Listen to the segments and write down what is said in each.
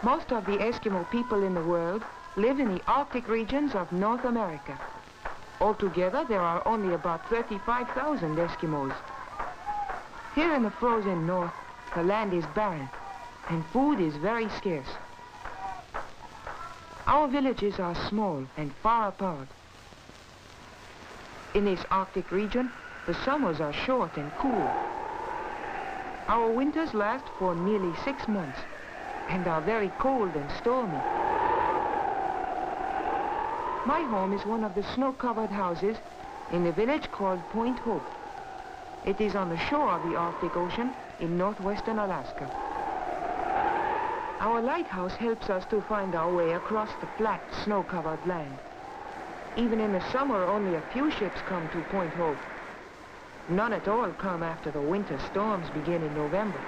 Most of the Eskimo people in the world live in the Arctic regions of North America. Altogether, there are only about 35,000 Eskimos. Here in the frozen north, the land is barren, and food is very scarce. Our villages are small and far apart. In this Arctic region, the summers are short and cool. Our winters last for nearly 6 months and are very cold and stormy. My home is one of the snow-covered houses in the village called Point Hope. It is on the shore of the Arctic Ocean in northwestern Alaska. Our lighthouse helps us to find our way across the flat, snow-covered land. Even in the summer, only a few ships come to Point Hope. None at all come after the winter storms begin in November.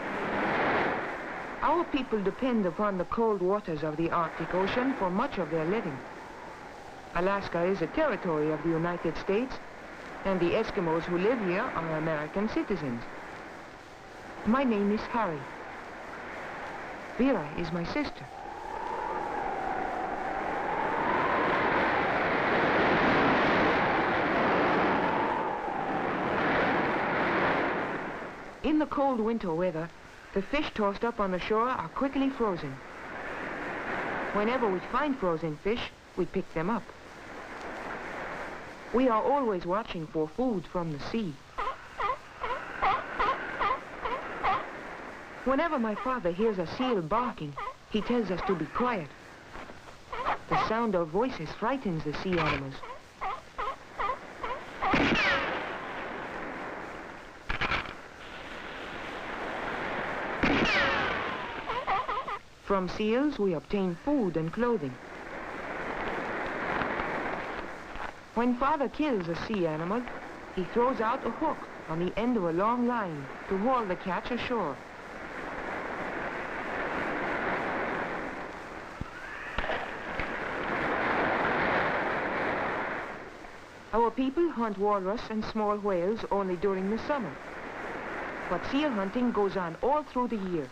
Our people depend upon the cold waters of the Arctic Ocean for much of their living. Alaska is a territory of the United States, and the Eskimos who live here are American citizens. My name is Harry. Vera is my sister. In the cold winter weather, the fish tossed up on the shore are quickly frozen. Whenever we find frozen fish, we pick them up. We are always watching for food from the sea. Whenever my father hears a seal barking, he tells us to be quiet. The sound of voices frightens the sea animals. From seals, we obtain food and clothing. When father kills a sea animal, he throws out a hook on the end of a long line to haul the catch ashore. Our people hunt walrus and small whales only during the summer, but seal hunting goes on all through the year.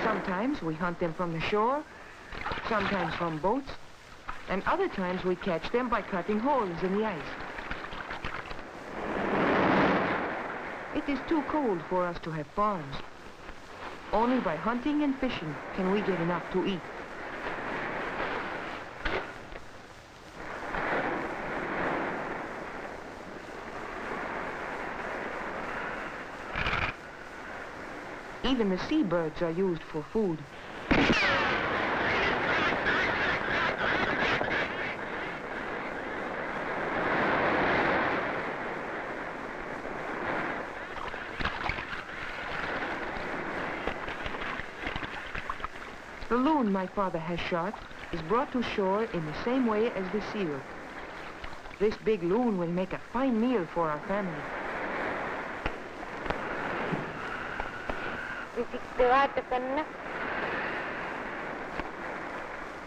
Sometimes we hunt them from the shore, sometimes from boats, and other times we catch them by cutting holes in the ice. It is too cold for us to have farms. Only by hunting and fishing can we get enough to eat. Even the seabirds are used for food. The loon my father has shot is brought to shore in the same way as the seal. This big loon will make a fine meal for our family.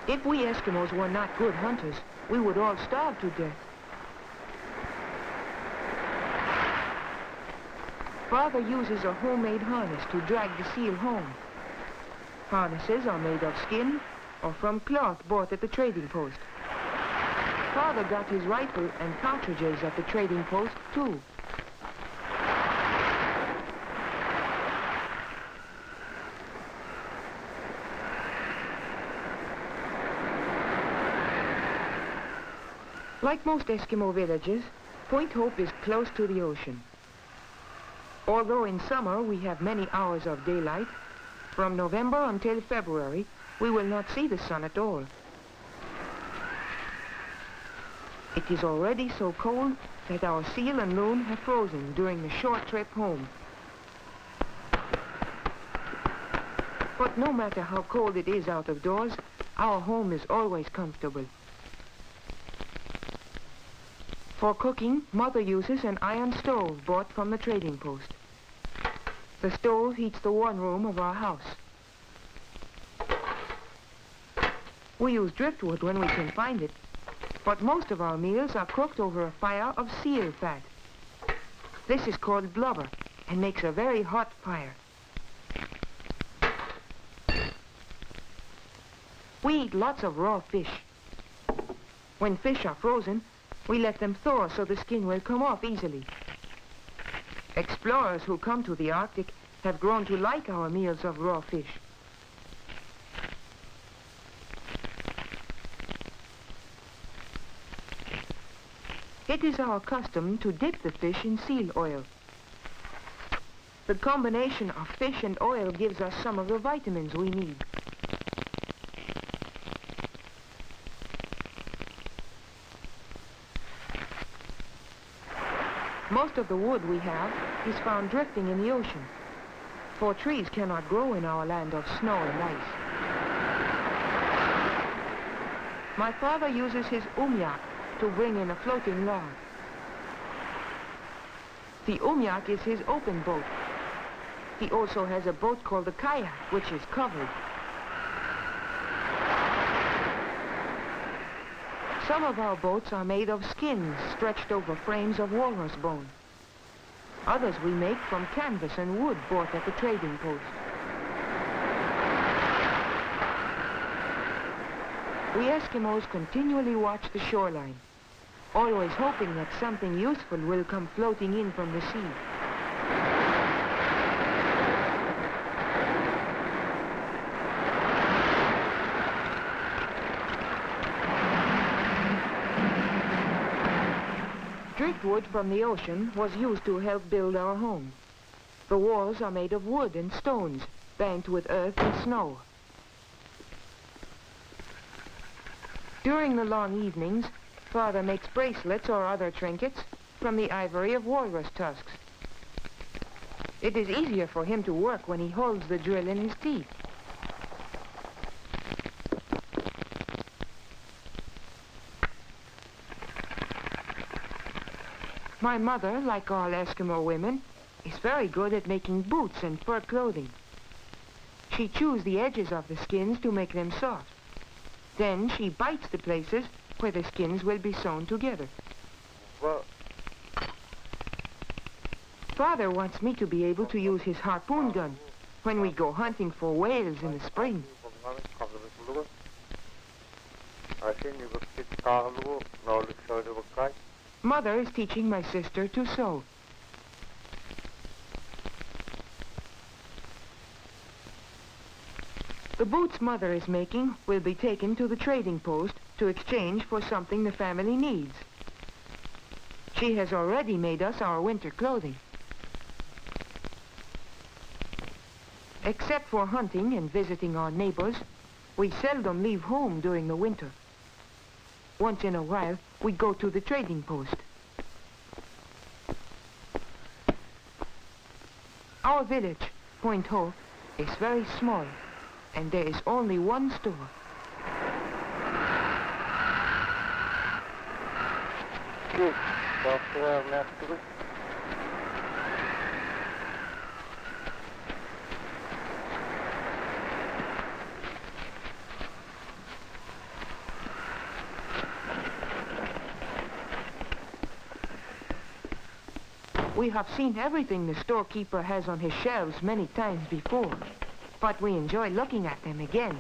If we Eskimos were not good hunters, we would all starve to death. Father uses a homemade harness to drag the seal home. Harnesses are made of skin or from cloth bought at the trading post. Father got his rifle and cartridges at the trading post, too. Like most Eskimo villages, Point Hope is close to the ocean. Although in summer we have many hours of daylight, from November until February, we will not see the sun at all. It is already so cold that our seal and loon have frozen during the short trip home. But no matter how cold it is out of doors, our home is always comfortable. For cooking, Mother uses an iron stove bought from the trading post. The stove heats the one room of our house. We use driftwood when we can find it, but most of our meals are cooked over a fire of seal fat. This is called blubber and makes a very hot fire. We eat lots of raw fish. When fish are frozen, we let them thaw so the skin will come off easily. Explorers who come to the Arctic have grown to like our meals of raw fish. It is our custom to dip the fish in seal oil. The combination of fish and oil gives us some of the vitamins we need. Most of the wood we have is found drifting in the ocean, for trees cannot grow in our land of snow and ice. My father uses his yupik to bring in a floating log. The yupik is his open boat. He also has a boat called a kayak, which is covered. Some of our boats are made of skins stretched over frames of walrus bone. Others we make from canvas and wood bought at the trading post. We Eskimos continually watch the shoreline, always hoping that something useful will come floating in from the sea. Driftwood from the ocean was used to help build our home. The walls are made of wood and stones, banked with earth and snow. During the long evenings, Father makes bracelets or other trinkets from the ivory of walrus tusks. It is easier for him to work when he holds the drill in his teeth. My mother, like all Eskimo women, is very good at making boots and fur clothing. She chews the edges of the skins to make them soft. Then she bites the places where the skins will be sewn together. Well, Father wants me to be able to use his harpoon gun when we go hunting for whales in the spring. Mother is teaching my sister to sew. The boots Mother is making will be taken to the trading post to exchange for something the family needs. She has already made us our winter clothing. Except for hunting and visiting our neighbors, we seldom leave home during the winter. Once in a while, we go to the trading post. Our village, Point Hope, is very small, and there is only one store. We have seen everything the storekeeper has on his shelves many times before, but we enjoy looking at them again.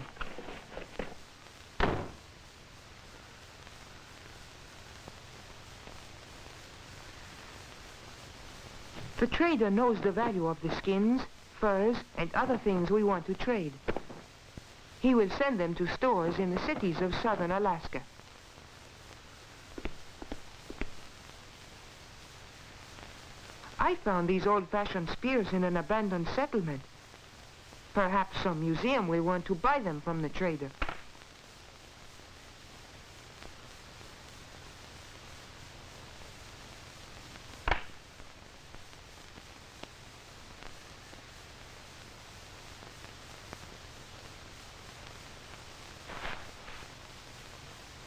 The trader knows the value of the skins, furs, and other things we want to trade. He will send them to stores in the cities of southern Alaska. I found these old-fashioned spears in an abandoned settlement. Perhaps some museum will want to buy them from the trader.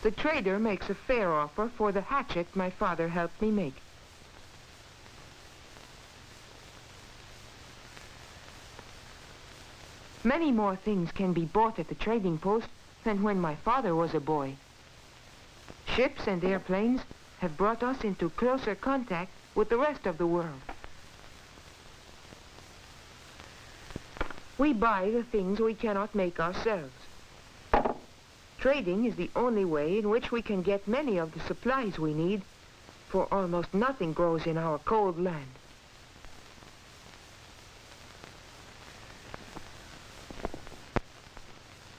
The trader makes a fair offer for the hatchet my father helped me make. Many more things can be bought at the trading post than when my father was a boy. Ships and airplanes have brought us into closer contact with the rest of the world. We buy the things we cannot make ourselves. Trading is the only way in which we can get many of the supplies we need, for almost nothing grows in our cold land.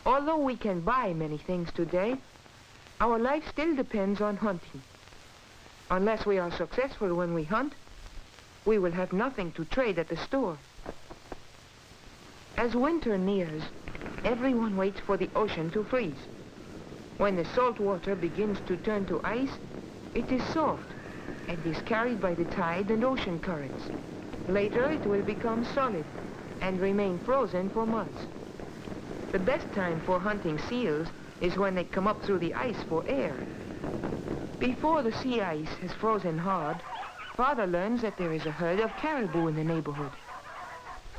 Although we can buy many things today, our life still depends on hunting. Unless we are successful when we hunt, we will have nothing to trade at the store. As winter nears, everyone waits for the ocean to freeze. When the salt water begins to turn to ice, it is soft and is carried by the tide and ocean currents. Later it will become solid and remain frozen for months. The best time for hunting seals is when they come up through the ice for air. Before the sea ice has frozen hard, Father learns that there is a herd of caribou in the neighborhood.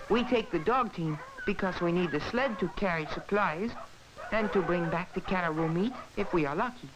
We take the dog team because we need the sled to carry supplies and to bring back the caribou meat if we are lucky.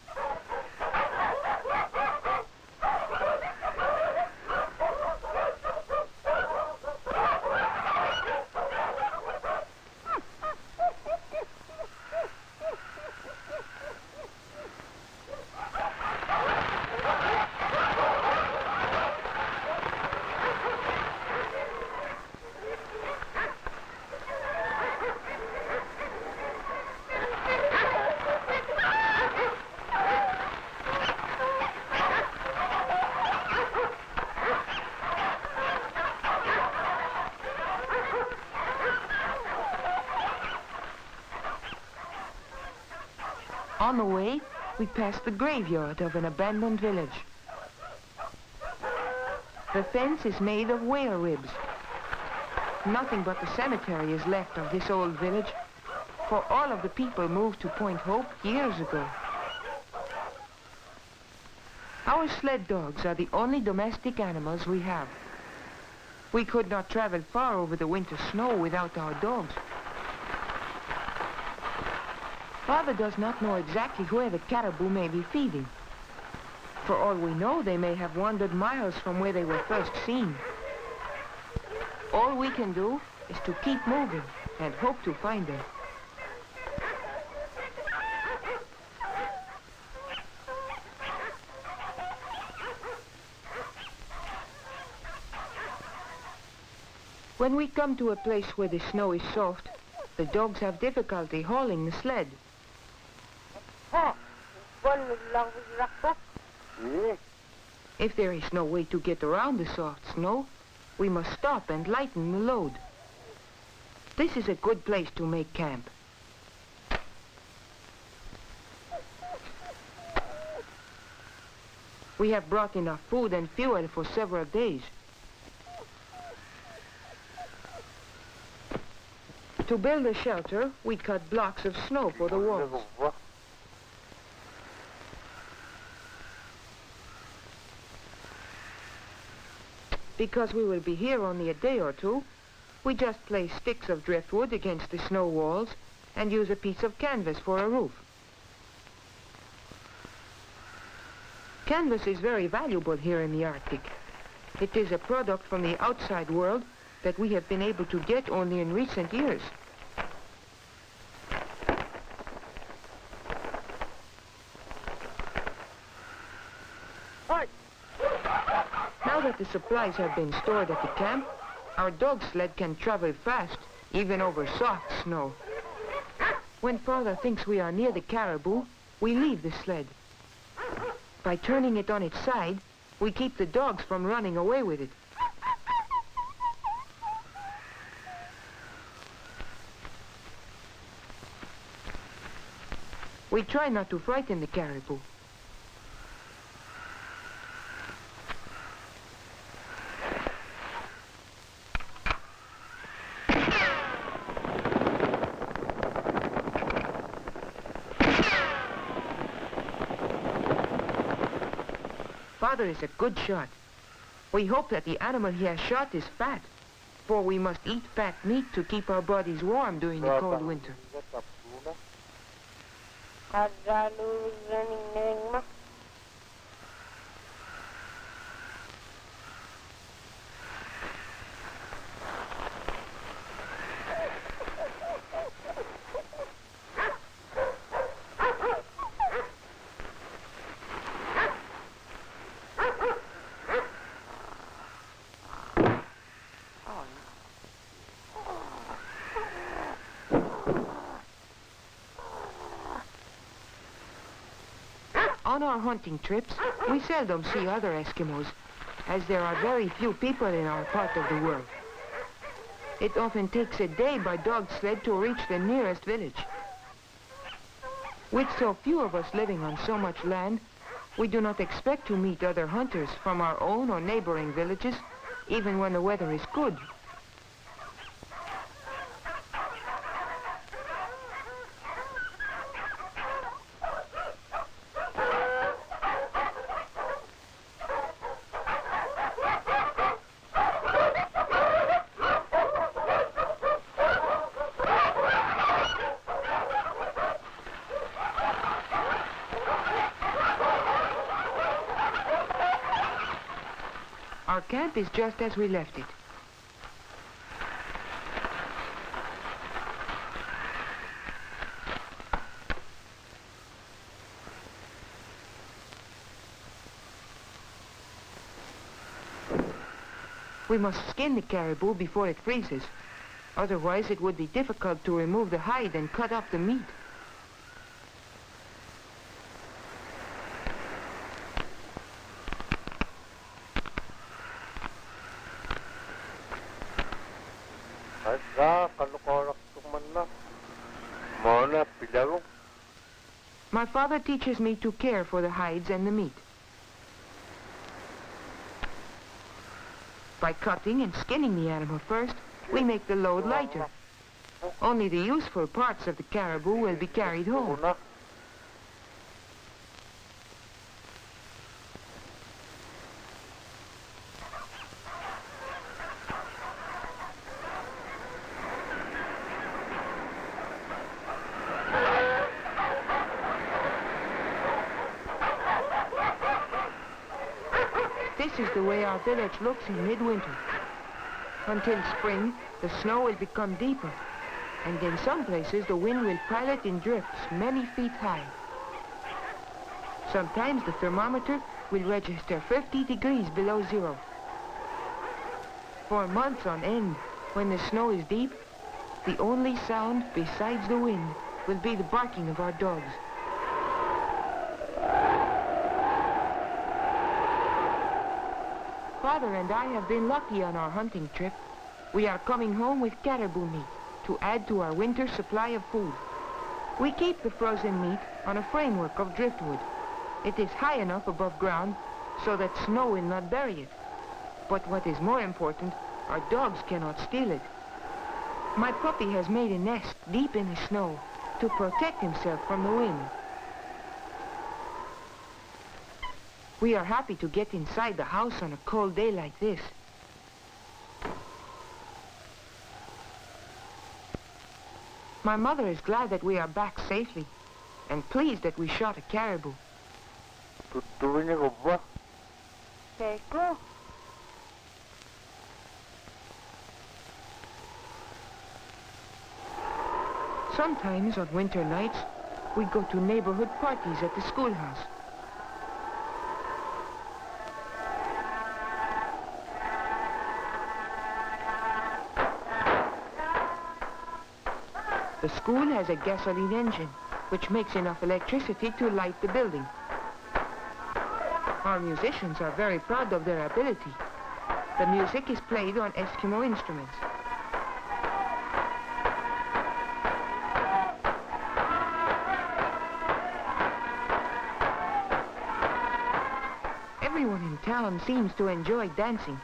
On the way, we pass the graveyard of an abandoned village. The fence is made of whale ribs. Nothing but the cemetery is left of this old village, for all of the people moved to Point Hope years ago. Our sled dogs are the only domestic animals we have. We could not travel far over the winter snow without our dogs. Father does not know exactly where the caribou may be feeding. For all we know, they may have wandered miles from where they were first seen. All we can do is to keep moving and hope to find them. When we come to a place where the snow is soft, the dogs have difficulty hauling the sled. If there is no way to get around the soft snow, we must stop and lighten the load. This is a good place to make camp. We have brought enough food and fuel for several days. To build a shelter, we cut blocks of snow for the walls. Because we will be here only a day or two, we just place sticks of driftwood against the snow walls and use a piece of canvas for a roof. Canvas is very valuable here in the Arctic. It is a product from the outside world that we have been able to get only in recent years. Now that the supplies have been stored at the camp, our dog sled can travel fast, even over soft snow. When Father thinks we are near the caribou, we leave the sled. By turning it on its side, we keep the dogs from running away with it. We try not to frighten the caribou. Father is a good shot. We hope that the animal he has shot is fat, for we must eat fat meat to keep our bodies warm during the cold winter. On our hunting trips, we seldom see other Eskimos, as there are very few people in our part of the world. It often takes a day by dog sled to reach the nearest village. With so few of us living on so much land, we do not expect to meet other hunters from our own or neighboring villages, even when the weather is good. Our camp is just as we left it. We must skin the caribou before it freezes. Otherwise, it would be difficult to remove the hide and cut up the meat. My father teaches me to care for the hides and the meat. By cutting and skinning the animal first, we make the load lighter. Only the useful parts of the caribou will be carried home. This is the way our village looks in midwinter. Until spring, the snow will become deeper, and in some places the wind will pile it in drifts many feet high. Sometimes the thermometer will register 50 degrees below zero. For months on end, when the snow is deep, the only sound besides the wind will be the barking of our dogs. Father and I have been lucky on our hunting trip. We are coming home with caribou meat to add to our winter supply of food. We keep the frozen meat on a framework of driftwood. It is high enough above ground so that snow will not bury it. But what is more important, our dogs cannot steal it. My puppy has made a nest deep in the snow to protect himself from the wind. We are happy to get inside the house on a cold day like this. My mother is glad that we are back safely and pleased that we shot a caribou. Sometimes on winter nights, we go to neighborhood parties at the schoolhouse. The school has a gasoline engine, which makes enough electricity to light the building. Our musicians are very proud of their ability. The music is played on Eskimo instruments. Everyone in town seems to enjoy dancing.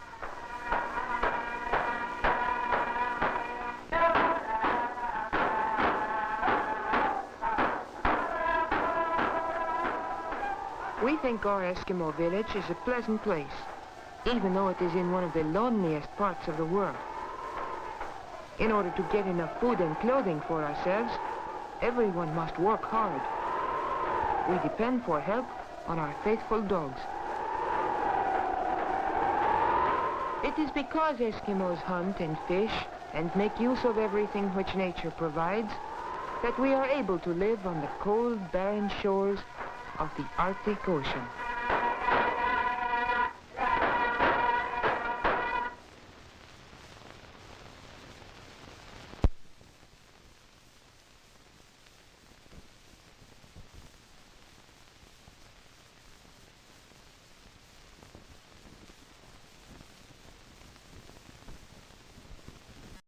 We think our Eskimo village is a pleasant place, even though it is in one of the loneliest parts of the world. In order to get enough food and clothing for ourselves, everyone must work hard. We depend for help on our faithful dogs. It is because Eskimos hunt and fish and make use of everything which nature provides that we are able to live on the cold, barren shores of the Arctic Ocean.